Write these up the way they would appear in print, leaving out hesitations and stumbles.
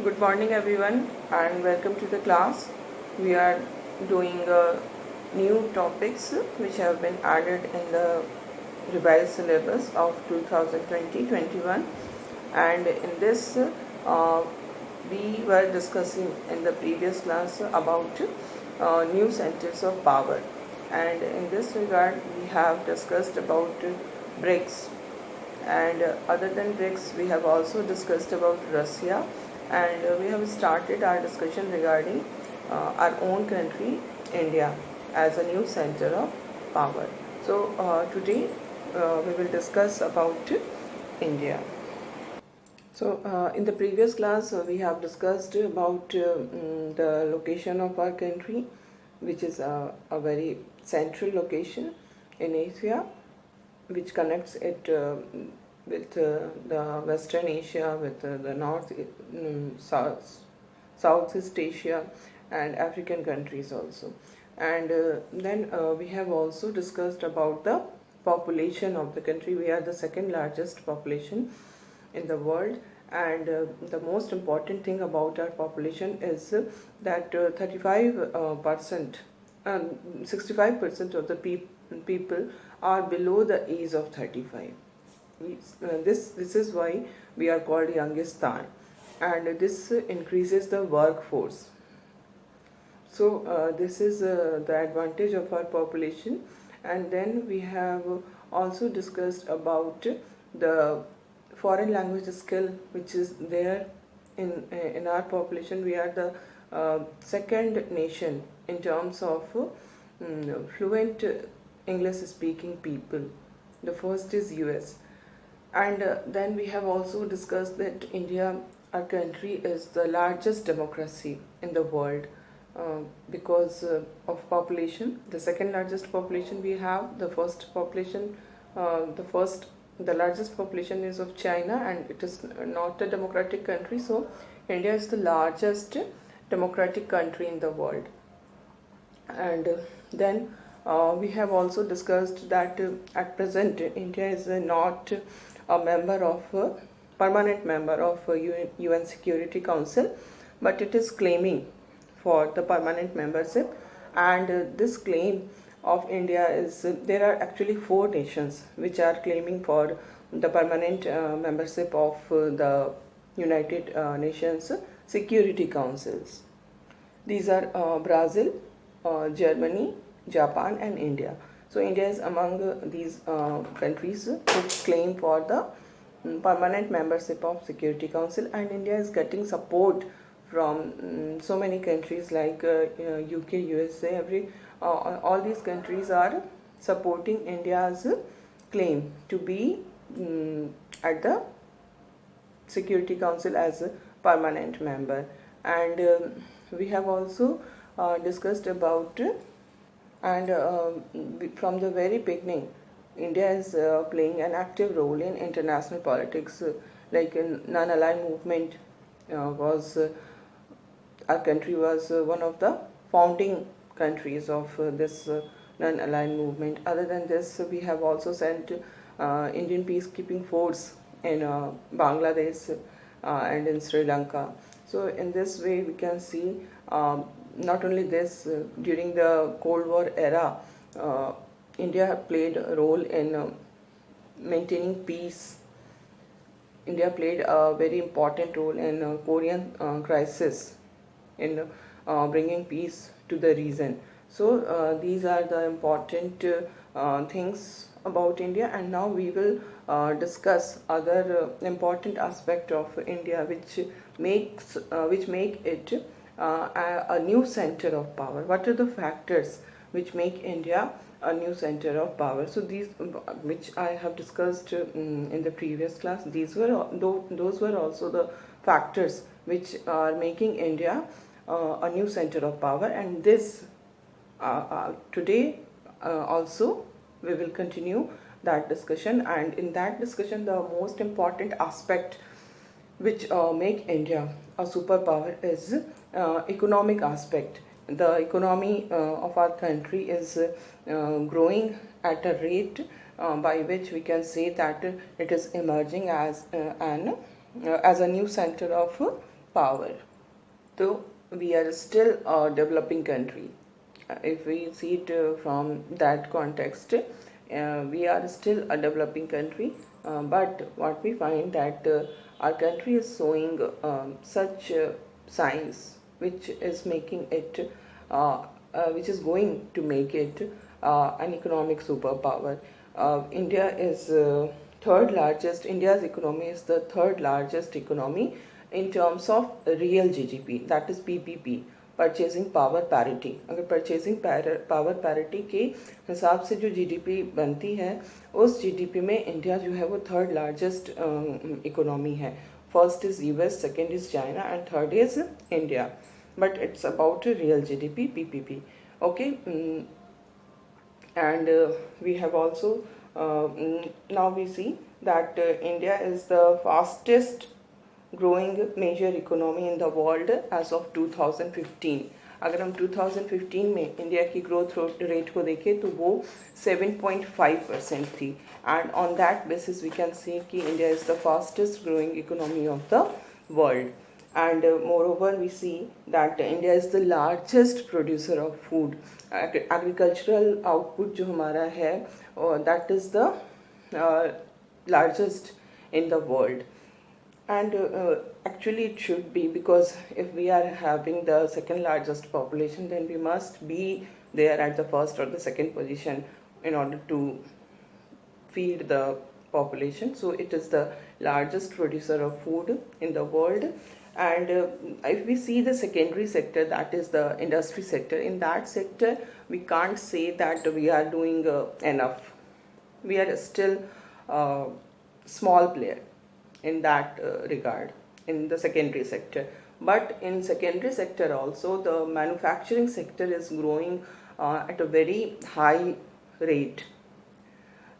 Good morning everyone and welcome to the class. We are doing new topics which have been added in the revised syllabus of 2020-21, and in this we were discussing in the previous class about new centers of power, and in this regard we have discussed about BRICS, and other than BRICS we have also discussed about Russia, and we have started our discussion regarding our own country India as a new center of power. So today we will discuss about India. So in the previous class we have discussed about the location of our country, which is a very central location in Asia, which connects it with the Western Asia, with the Southeast Asia and African countries also. And then we have also discussed about the population of the country. We are the second largest population in the world, and the most important thing about our population is that 35% 65% of the people are below the age of 35. This is why we are called Youngistan, and this increases the workforce. So this is the advantage of our population. And then we have also discussed about the foreign language skill which is there in our population. We are the second nation in terms of fluent English speaking people. The first is US. And then we have also discussed that India, our country, is the largest democracy in the world because of population. The second largest population we have, the first population, the largest population is of China, and it is not a democratic country. So India is the largest democratic country in the world. And then we have also discussed that at present India is not a member of permanent member of UN Security Council, but it is claiming for the permanent membership. And this claim of India is there are actually 4 nations which are claiming for the permanent membership of the United Nations Security Councils. These are Brazil, Germany, Japan and India. So India is among these countries who claim for the permanent membership of Security Council, and India is getting support from so many countries like UK, USA. All these countries are supporting India's claim to be at the Security Council as a permanent member. And we have also discussed about and from the very beginning India is playing an active role in international politics, like in non-aligned movement was our country was one of the founding countries of this non-aligned movement. Other than this, we have also sent Indian peacekeeping force in Bangladesh and in Sri Lanka. So in this way we can see not only this, during the Cold War era, India played a role in maintaining peace. India played a very important role in Korean crisis, in bringing peace to the region. So these are the important things about India, and now we will discuss other important aspect of India which make it a new center of power. What are the factors which make India a new center of power? So these, which I have discussed in the previous class, those were also the factors which are making India a new center of power. And this today also we will continue that discussion. And in that discussion, the most important aspect which make India a superpower is economic aspect. The economy of our country is growing at a rate by which we can say that it is emerging as a new center of power. So we are still a developing country. If we see it from that context, we are still a developing country. But what we find that our country is showing such signs which is making it, which is going to make it an economic superpower. India is third largest. India's economy is the third largest economy in terms of real GDP, that is PPP, purchasing power parity. अगर purchasing power parity के हिसाब से जो GDP बनती है, उस GDP में India जो है वो थर्ड लार्जेस्ट इकोनॉमी है. First is US, second is China and third is India. But it's about real GDP PPP. Okay, and we have also now we see that India is the fastest growing major economy in the world as of 2015. अगर हम 2015 में India की growth rate को देखें तो वो 7.5% थी. And on that basis we can say कि India is the fastest growing economy of the world. And moreover we see that India is the largest producer of food. Agricultural output जो हमारा है that is the largest in the world. And actually it should be, because if we are having the second largest population, then we must be there at the first or the second position in order to feed the population. So it is the largest producer of food in the world. And if we see the secondary sector, that is the industry sector, in that sector we can't say that we are doing enough. We are still small player in that regard in the secondary sector. But in secondary sector also the manufacturing sector is growing at a very high rate.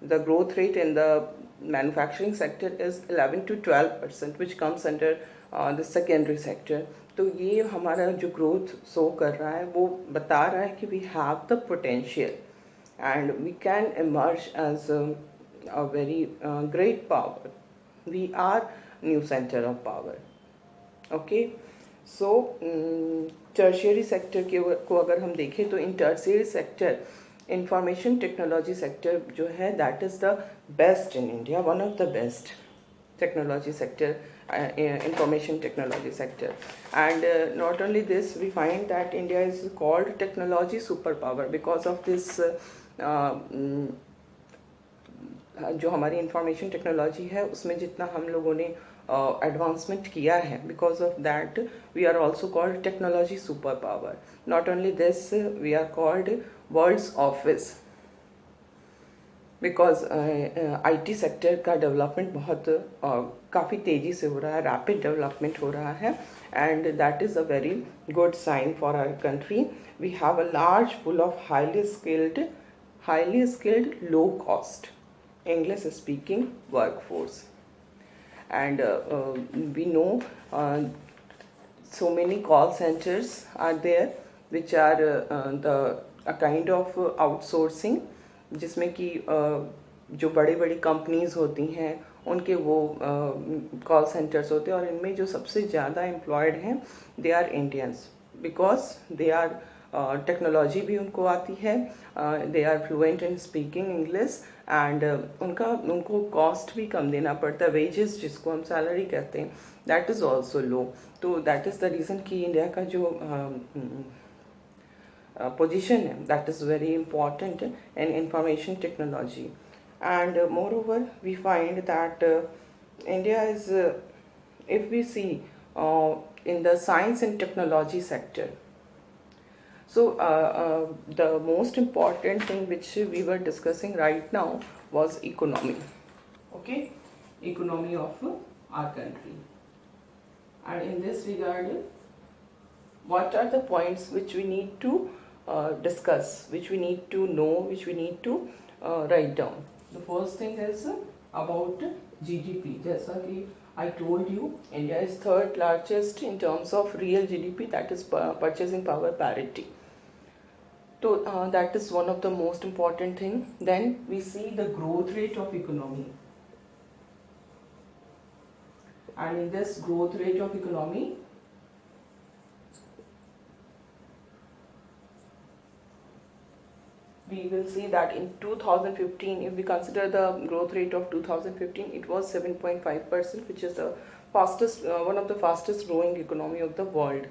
The growth rate in the manufacturing sector is 11 to 12%, which comes under the secondary sector. तो ये हमारा जो growth show कर रहा है वो बता रहा है कि we have the potential and we can emerge as a very great power. We are new center of power. Okay, so tertiary sector को अगर हम देखें तो in tertiary sector information technology sector जो है that is the best in India, one of the best technology sector, information technology sector. And not only this, we find that India is called technology superpower because of this जो हमारी information technology है उसमें जितना हम लोगों ने advancement किया है, because of that we are also called technology super power. Not only this, we are called world's office, because IT sector का डेवलपमेंट बहुत काफ़ी तेज़ी से हो रहा है, रैपिड डेवलपमेंट हो रहा है, and that is a very good sign for our country. We have a large pool of highly skilled low cost English speaking workforce. And we know so many call centers are there which are a kind of outsourcing, जिसमें कि जो बड़ी बड़ी companies होती हैं उनके वो call centres होते हैं, और इनमें जो सबसे ज़्यादा एम्प्लॉयड हैं they are Indians, because they are technology भी उनको आती है, they are fluent in speaking English, and उनको कॉस्ट भी कम देना पड़ता है, वेजेस जिसको हम सैलरी कहते हैं दैट इज़ ऑल्सो लो. तो दैट इज़ द रीज़न कि इंडिया का जो पोजीशन है that is very important in information technology. And moreover we find that India is, if we see in the science and technology sector, so the most important thing which we were discussing right now was economy. Okay, economy of our country. And in this regard, what are the points which we need to discuss, which we need to know, which we need to write down? The first thing is about GDP. जैसा कि I told you, India is third largest in terms of real GDP, that is purchasing power parity. So that is one of the most important thing. Then we see the growth rate of economy, and in this growth rate of economy we will see that in 2015, if we consider the growth rate of 2015, it was 7.5%, which is the fastest, one of the fastest growing economy of the world.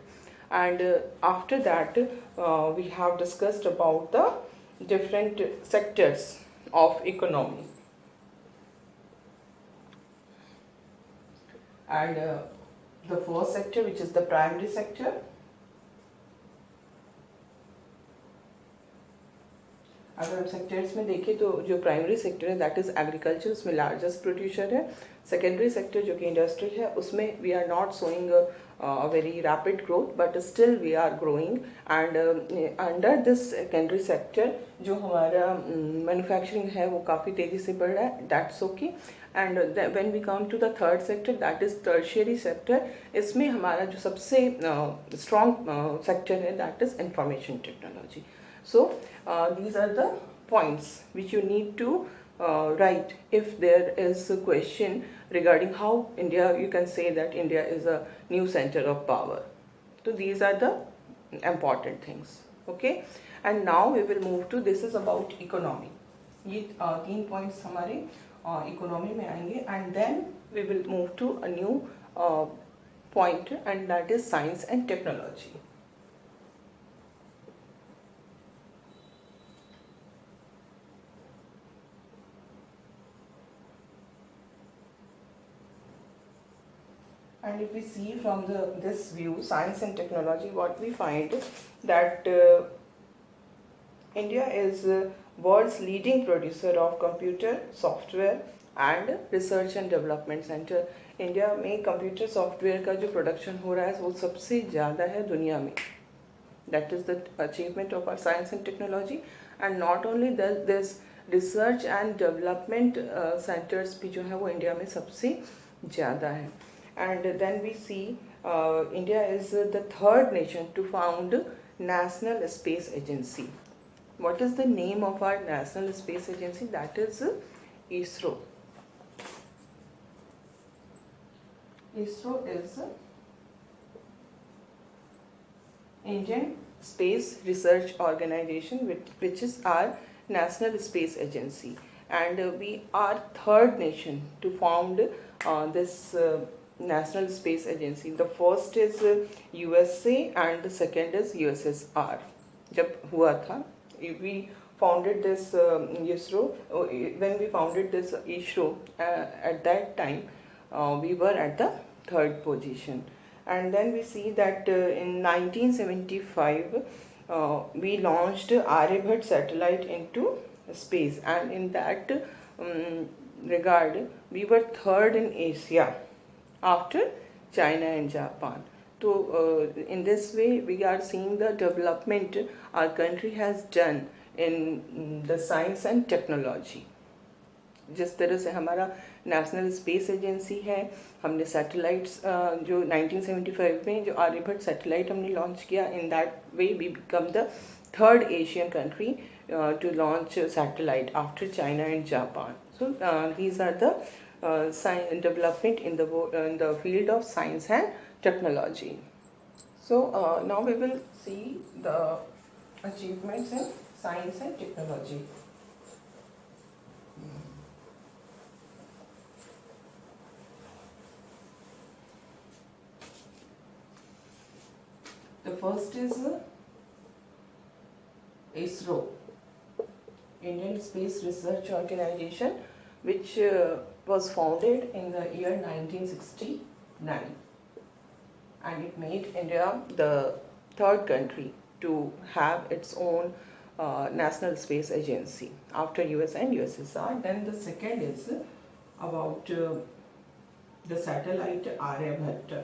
And after that, we have discussed about the different sectors of economy. And the first sector, which is the primary sector, अगर हम sectors में देखें तो जो primary sector है that is agriculture, उसमें largest producer है. Secondary sector जो कि इंडस्ट्रियल है, उसमें we are not showing a very rapid growth, but still we are growing. And under this secondary sector जो हमारा manufacturing है वो काफ़ी तेज़ी से बढ़ रहा है, that's okay. And when we come to the third sector, that is tertiary sector, इसमें हमारा जो सबसे strong sector है that is information technology. So these are the points which you need to write if there is a question regarding how India, you can say that India is a new center of power. So these are the important things. Okay, and now we will move to, this is about economy. ये 3 points हमारे economy में आएंगे, and then we will move to a new point, and that is science and technology. And if we see from this view, science and technology, what we find that India is world's leading producer of computer software and research and development center. India में computer software का जो production हो रहा है वो सबसे ज़्यादा है दुनिया में. That is the achievement of our science and technology. And not only that, this research and development centers भी जो है वो इंडिया में सबसे ज़्यादा है. And then we see India is the third nation to found National Space Agency. What is the name of our National Space Agency? That is ISRO. ISRO is Indian Space Research Organization, which is our National Space Agency. And we are third nation to found this National Space Agency. The first is USA and the second is USSR. जब हुआ था, we founded this ISRO. When we founded this ISRO, at that time we were at the third position. And then we see that in 1975 we launched Aryabhat satellite into space, and in that regard we were third in Asia after China and Japan. So in this way we are seeing the development our country has done in the science and technology. जिस तरह से हमारा national space agency है, हमने satellites जो 1975 में जो Aryabhata satellite हमने लॉन्च किया, in that way we become the third Asian country to launch satellite after China and Japan. So these are the development in the field of science and technology. So now we will see the achievements in science and technology. The first is ISRO, Indian Space Research Organization, which was founded in the year 1969, and it made India the third country to have its own national space agency after US and USSR. Then the second is about the satellite Aryabhat,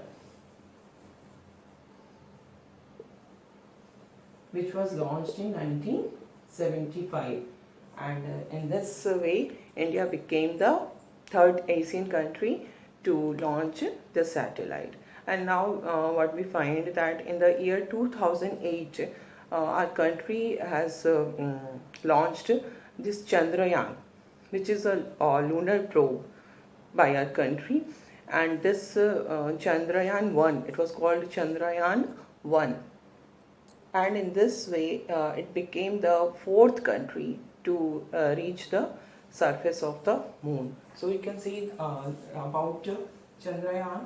which was launched in 1975, and in this way India became the third Asian country to launch the satellite. And now what we find that in the year 2008 our country has launched this Chandrayaan, which is a lunar probe by our country. And this Chandrayaan 1, it was called Chandrayaan 1, and in this way it became the fourth country to reach the surface of the moon. So you can see about Chandrayaan,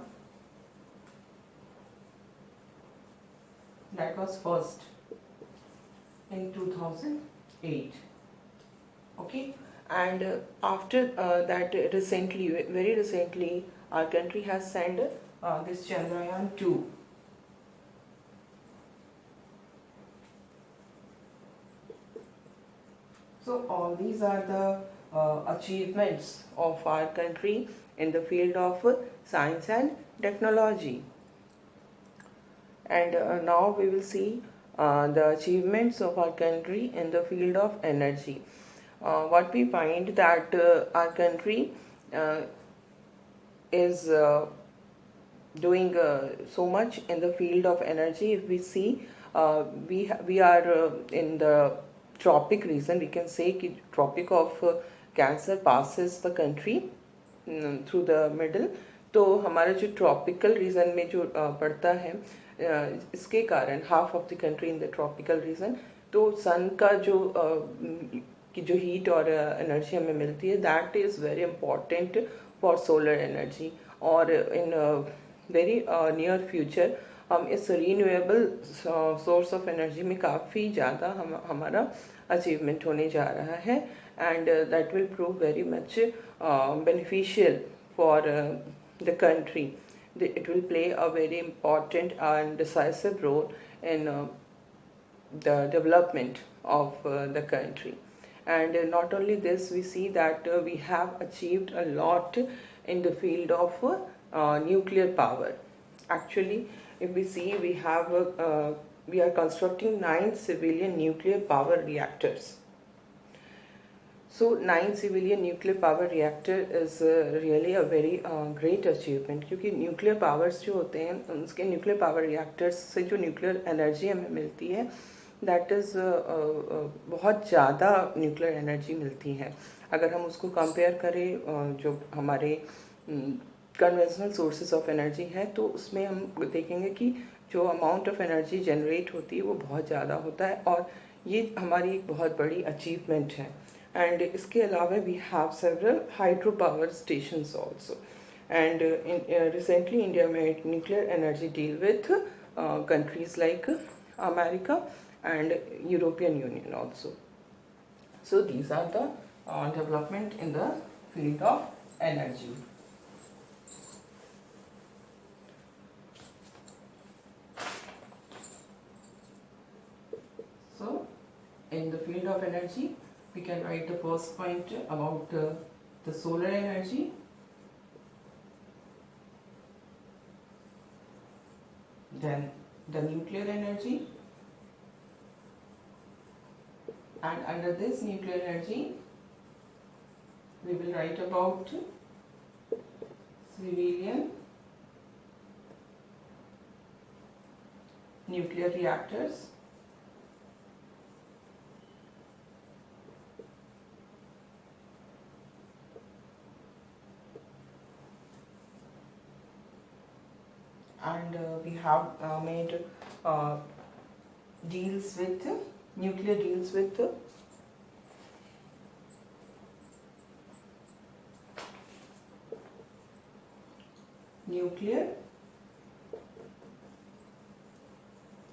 that was first in 2008. Okay, and after that, recently, very recently, our country has sent this Chandrayaan 2. So all these are the achievements of our country in the field of science and technology. And now we will see the achievements of our country in the field of energy. What we find that our country is doing so much in the field of energy. If we see, we are in the tropic region. We can say कि tropic of Cancer passes the country through the middle. तो हमारा जो tropical region में जो पड़ता है, इसके कारण half of the country in the tropical region, तो सन का जो की जो हीट और एनर्जी हमें मिलती है, that is very important for solar energy. और इन वेरी नियर फ्यूचर हम इस रीन्यूएबल सोर्स ऑफ एनर्जी में काफ़ी ज़्यादा हमारा अचीवमेंट होने जा रहा है, and that will prove very much beneficial for the country. It will play a very important and decisive role in the development of the country. And not only this, we see that we have achieved a lot in the field of nuclear power. Actually, if we see, we are constructing 9 civilian nuclear power reactors. So 9 civilian nuclear power reactor is really a very great achievement, क्योंकि nuclear powers जो होते हैं, उसके nuclear power reactors से जो nuclear energy हमें मिलती है, that is बहुत ज़्यादा nuclear energy मिलती है. अगर हम उसको compare करें जो हमारे conventional sources of energy है, तो उसमें हम देखेंगे कि जो amount of energy generate होती है वो बहुत ज़्यादा होता है, और ये हमारी एक बहुत बड़ी achievement है. And इसके अलावा we have several hydropower stations also. And recently India made nuclear energy deal with countries like America and European Union also. So these are the development in the field of energy. So in the field of energy, we can write the first point about the solar energy, then the nuclear energy, and under this nuclear energy we will write about civilian nuclear reactors, and we have made deals with nuclear deals with nuclear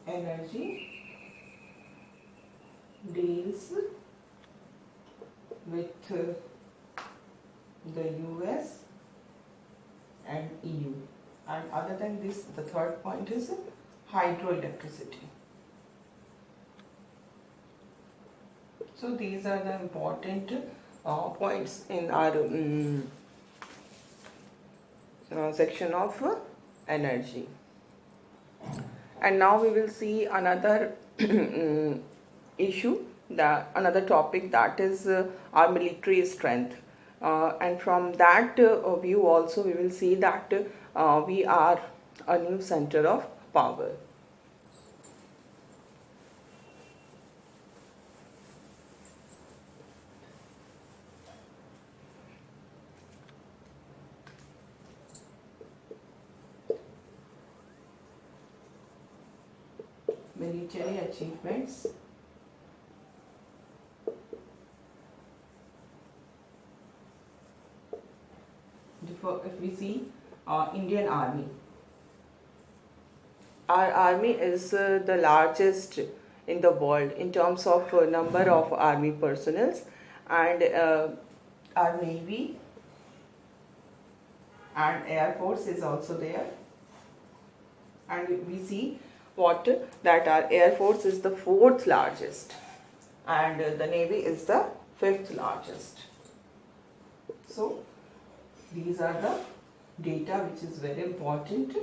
energy deals with the US and EU. And other than this, the third point is hydroelectricity. So these are the important points in our section of energy. And now we will see another issue, another topic, that is our military strength. And from that view also we will see that we are a new center of power. military achievements. If we see Indian Army, our army is the largest in the world in terms of number of army personnel, and our navy and air force is also there. And we see what that our air force is the 4th largest and the navy is the 5th largest. So these are the data which is very important.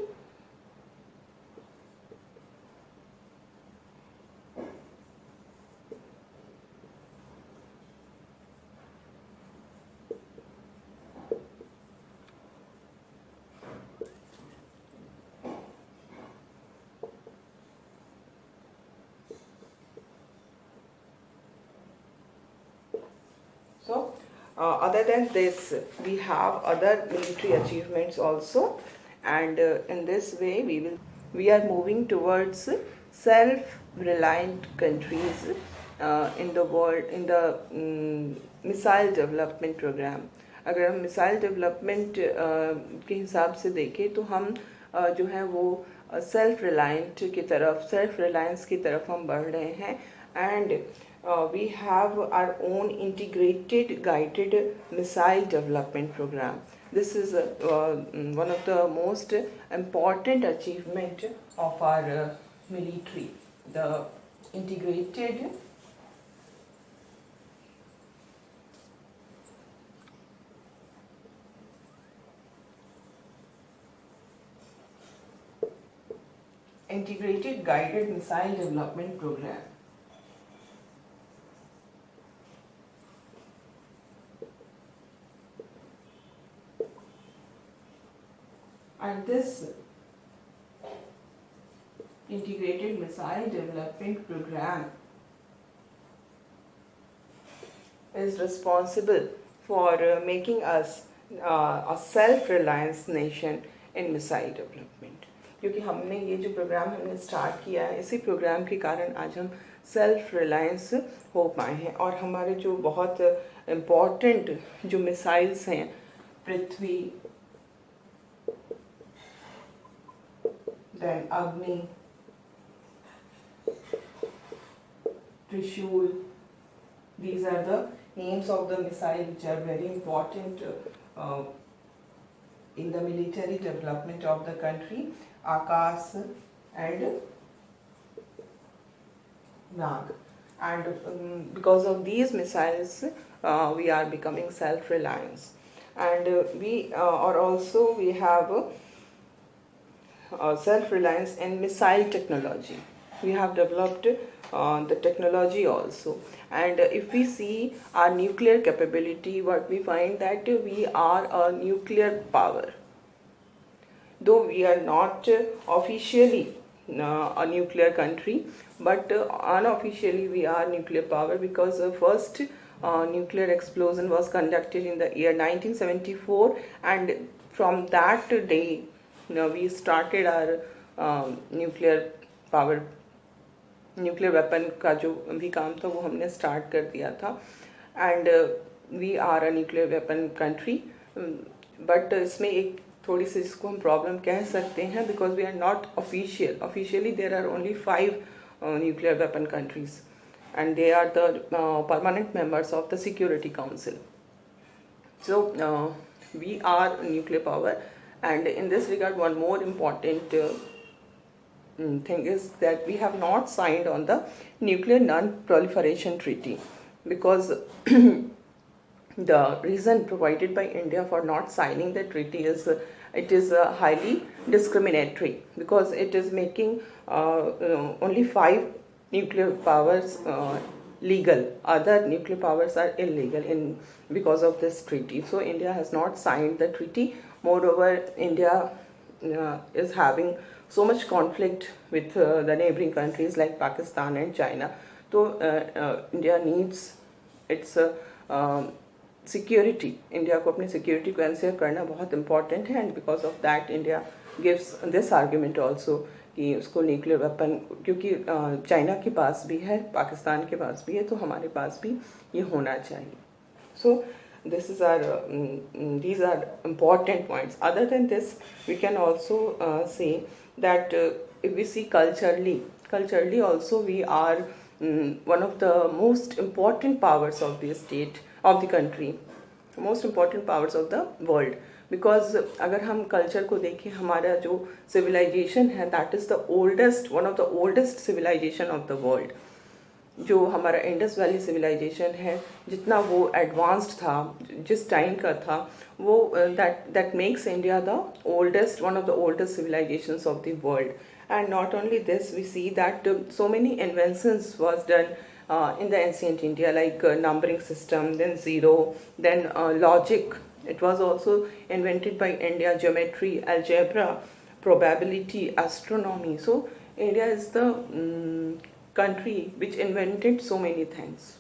So other than this, we have other military achievements also, and in this way we are moving towards self-reliant countries in the world in the missile development program. अगर हम missile development के हिसाब से देखें तो हम जो है वो सेल्फ रिलायंस की तरफ हम बढ़ रहे हैं. And we have our own integrated guided missile development program. This is one of the most important achievement of our military, the integrated guided missile development program. And this integrated missile development program is responsible for making us a self-reliance nation in missile development. क्योंकि हमने ये जो programme हमने start किया है, इसी programme के कारण आज हम सेल्फ रिलायंस हो पाए हैं. और हमारे जो बहुत इम्पोर्टेंट जो मिसाइल्स हैं, पृथ्वी, then Agni, Trishul, these are the names of the missile which are very important in the military development of the country. Akash and Nag, and because of these missiles we are becoming self-reliant, and we have self-reliance in missile technology. We have developed the technology also, and if we see our nuclear capability, what we find that we are a nuclear power. Though we are not officially a nuclear country, but unofficially we are nuclear power, because the first nuclear explosion was conducted in the year 1974, and from that day we started our nuclear weapon का जो भी काम था वो हमने start कर दिया था. And we are a nuclear weapon country. But इसमें एक थोड़ी सी इसको हम प्रॉब्लम कह सकते हैं, because we are not officially there are only 5 nuclear weapon countries, and they are the permanent members of the Security Council. So we are nuclear power. And in this regard, one more important thing is that we have not signed on the Nuclear Non-Proliferation Treaty, because the reason provided by India for not signing the treaty is it is highly discriminatory, because it is making only 5 nuclear powers legal. Other nuclear powers are illegal because of this treaty. So India has not signed the treaty. Moreover, India is having so much conflict with the neighboring countries like Pakistan and China. So India needs its security. India को अपनी security को ensure करना बहुत important है, and because of that India gives this argument also कि उसको nuclear weapon, क्योंकि China के पास भी है, पाकिस्तान के पास भी है, तो हमारे पास भी ये होना चाहिए. So these are important points. Other than this, we can also say that if we see culturally also we are one of the most important powers of the state, of the country, most important powers of the world. Because अगर हम culture को देखें, हमारा जो civilisation है that is the oldest, one of the oldest civilisation of the world. जो हमारा Indus valley civilisation है, जितना वो एडवांस्ड था, जिस टाइम का था, वो that makes India the oldest, one of the oldest civilisations of the world. And not only this, we see that so many inventions was done in the ancient India, like numbering system, then zero, then logic. It was also invented by India, geometry, algebra, probability, astronomy. So India is the country which invented so many things.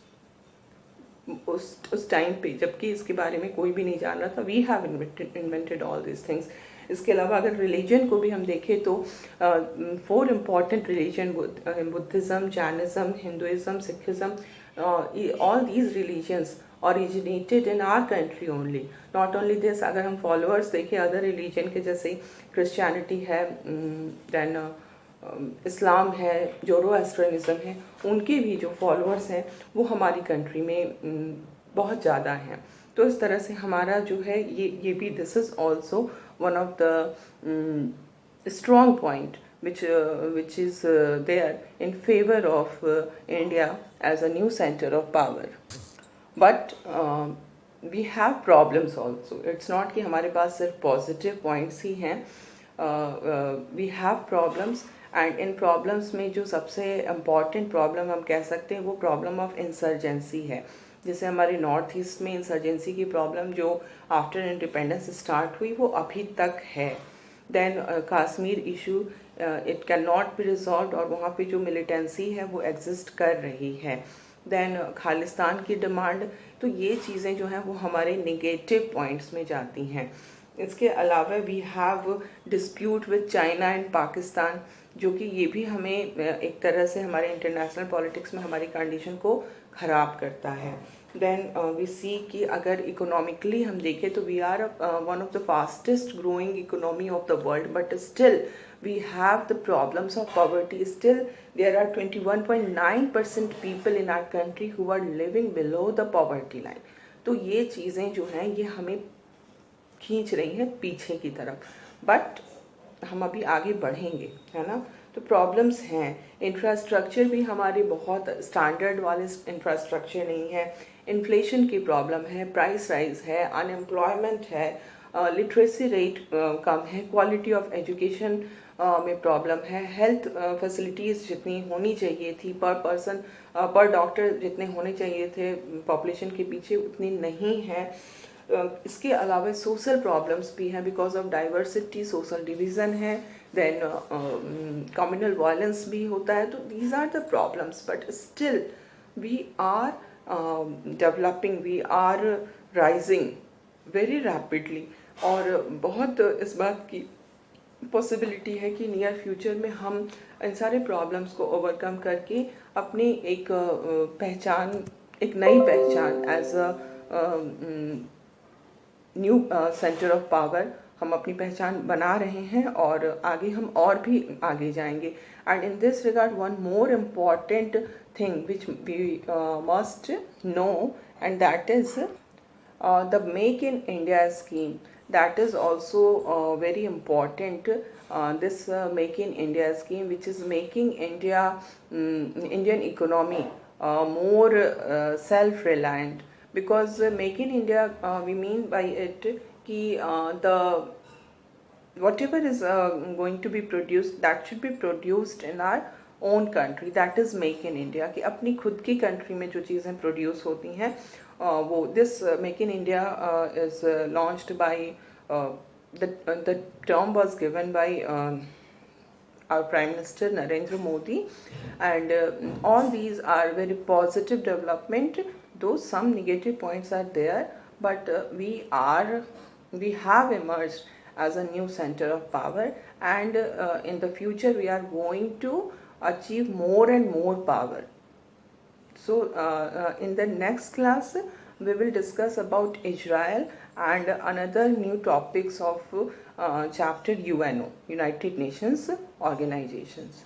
उस time पे, जबकि इसके बारे में कोई भी नहीं जान रहा था, we have invented all these things. इसके अलावा अगर रिलीजन को भी हम देखें तो 4 important religion, Buddhism, Jainism, Hinduism, Sikhism, all these religions originated in our country only. Not only this, अगर हम फॉलोअर्स देखें अदर रिलीजन के, जैसे क्रिश्चियनिटी है, देन इस्लाम है, जोरोएस्ट्रियनिज्म है, उनके भी जो फॉलोअर्स हैं वो हमारी कंट्री में बहुत ज़्यादा हैं. तो इस तरह से हमारा जो है ये भी, this is also one of the strong point which is there in favor of India as a new center of power. But we have problems also. It's not कि हमारे पास सिर्फ positive points ही हैं. We have problems, and in problems में जो सबसे important problem हम कह सकते हैं वो problem of insurgency है. जैसे हमारे नॉर्थ ईस्ट में इंसर्जेंसी की प्रॉब्लम जो आफ्टर इंडिपेंडेंस स्टार्ट हुई वो अभी तक है. Then Kashmir issue, it can not be resolve, और वहाँ पे जो मिलिटेंसी है वो एग्जिस्ट कर रही है. देन खालिस्तान की डिमांड. तो ये चीज़ें जो हैं वो हमारे नेगेटिव पॉइंट्स में जाती हैं. इसके अलावा we have dispute with China and Pakistan, जो कि ये भी हमें एक तरह से हमारे इंटरनेशनल पॉलिटिक्स में हमारी कंडीशन को ख़राब करता है. देन वी सी कि अगर इकोनॉमिकली हम देखें तो we are one of the fastest growing economy of the world, but still we have the problems of poverty. Still there are 21.9% people in our country who are living below the poverty line. तो ये चीज़ें जो हैं ये हमें खींच रही हैं पीछे की तरफ, बट हम अभी आगे बढ़ेंगे, है ना. तो प्रॉब्लम्स हैं. इंफ्रास्ट्रक्चर भी हमारे बहुत स्टैंडर्ड वाले इंफ्रास्ट्रक्चर नहीं है. इन्फ्लेशन की प्रॉब्लम है, प्राइस राइज है, अनएम्प्लॉयमेंट है, लिटरेसी रेट कम है, क्वालिटी ऑफ एजुकेशन में प्रॉब्लम है, हेल्थ फैसिलिटीज़ जितनी होनी चाहिए थी पर पर्सन, पर डॉक्टर जितने होने चाहिए थे पॉपुलेशन के पीछे, उतनी नहीं है. इसके अलावा सोशल प्रॉब्लम्स भी हैं because of diversity, social division है, देन कम्युनल वायलेंस भी होता है. तो these are the problems, but still we are developing, we are rising very rapidly. और बहुत इस बात की पॉसिबिलिटी है कि नियर फ्यूचर में हम इन सारे प्रॉब्लम्स को ओवरकम करके अपनी एक पहचान, एक नई पहचान as a new centre of power हम अपनी पहचान बना रहे हैं, और आगे हम और भी आगे जाएंगे. And in this regard one more important thing which we must know, and that is the Make in India scheme. That is also very important. This Make in India scheme, which is making India, Indian economy more self-reliant. Because Make in India, we mean by it कि the whatever is going to be produced, that should be produced in our own country. That is Make in India, कि अपनी खुद की country में जो चीज़ें produce होती हैं वो, this Make in India is launched by the term was given by our Prime Minister Narendra Modi, and all these are very positive development, though some negative points are there, but we have emerged as a new center of power, and in the future we are going to achieve more and more power. So in the next class we will discuss about Israel and another new topics of chapter UNO, United Nations Organizations.